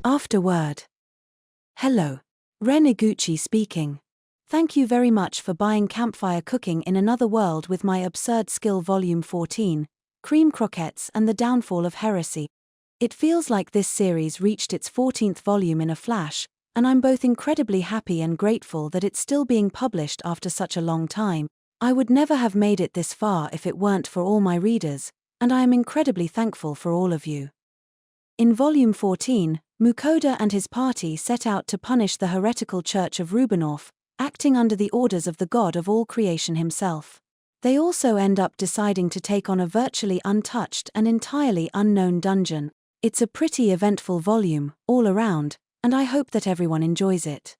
Afterword. Hello. Ren Iguchi speaking. Thank you very much for buying Campfire Cooking in Another World with My Absurd Skill Volume 14, Cream Croquettes and the Downfall of Heresy. It feels like this series reached its 14th volume in a flash, and I'm both incredibly happy and grateful that it's still being published after such a long time. I would never have made it this far if it weren't for all my readers, and I am incredibly thankful for all of you. In Volume 14, Mukouda and his party set out to punish the heretical Church of Rubinov, acting under the orders of the god of all creation himself. They also end up deciding to take on a virtually untouched and entirely unknown dungeon. It's a pretty eventful volume, all around, and I hope that everyone enjoys it.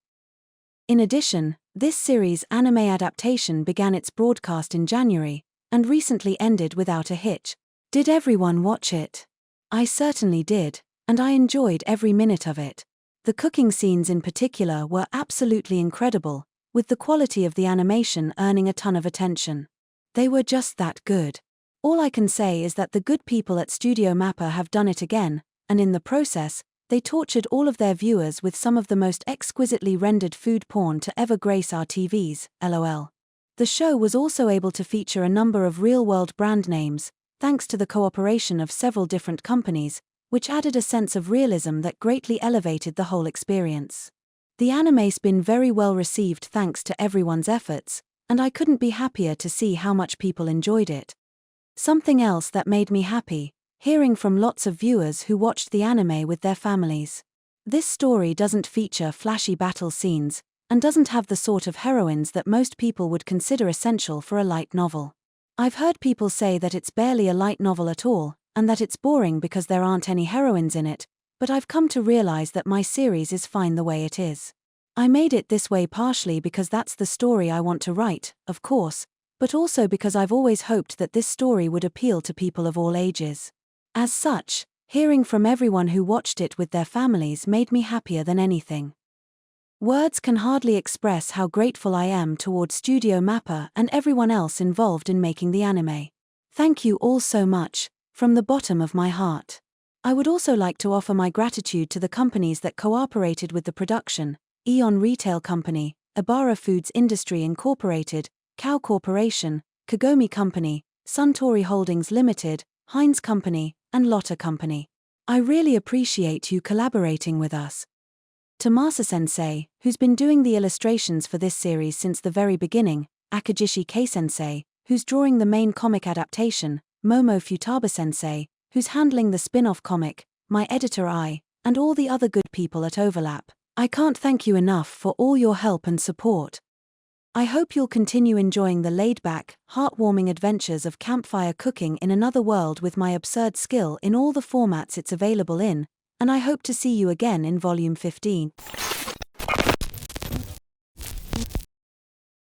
In addition, this series' anime adaptation began its broadcast in January, and recently ended without a hitch. Did everyone watch it? I certainly did, and I enjoyed every minute of it. The cooking scenes in particular were absolutely incredible, with the quality of the animation earning a ton of attention. They were just that good. All I can say is that the good people at Studio Mappa have done it again, and in the process, they tortured all of their viewers with some of the most exquisitely rendered food porn to ever grace our TVs, lol. The show was also able to feature a number of real-world brand names, thanks to the cooperation of several different companies, which added a sense of realism that greatly elevated the whole experience. The anime's been very well received thanks to everyone's efforts, and I couldn't be happier to see how much people enjoyed it. Something else that made me happy, hearing from lots of viewers who watched the anime with their families. This story doesn't feature flashy battle scenes, and doesn't have the sort of heroines that most people would consider essential for a light novel. I've heard people say that it's barely a light novel at all, and that it's boring because there aren't any heroines in it, but I've come to realize that my series is fine the way it is. I made it this way partially because that's the story I want to write, of course, but also because I've always hoped that this story would appeal to people of all ages. As such, hearing from everyone who watched it with their families made me happier than anything. Words can hardly express how grateful I am toward Studio Mappa and everyone else involved in making the anime. Thank you all so much, from the bottom of my heart. I would also like to offer my gratitude to the companies that cooperated with the production: Eon Retail Company, Ibarra Foods Industry Incorporated, Cow Corporation, Kagome Company, Suntory Holdings Limited, Heinz Company, and Lotta Company. I really appreciate you collaborating with us. Tomasa Sensei, who's been doing the illustrations for this series since the very beginning, Akajishi Kei-sensei, who's drawing the main comic adaptation, Momo Futaba-sensei, who's handling the spin-off comic, my editor I, and all the other good people at Overlap. I can't thank you enough for all your help and support. I hope you'll continue enjoying the laid-back, heartwarming adventures of Campfire Cooking in Another World with My Absurd Skill in all the formats it's available in, and I hope to see you again in Volume 15.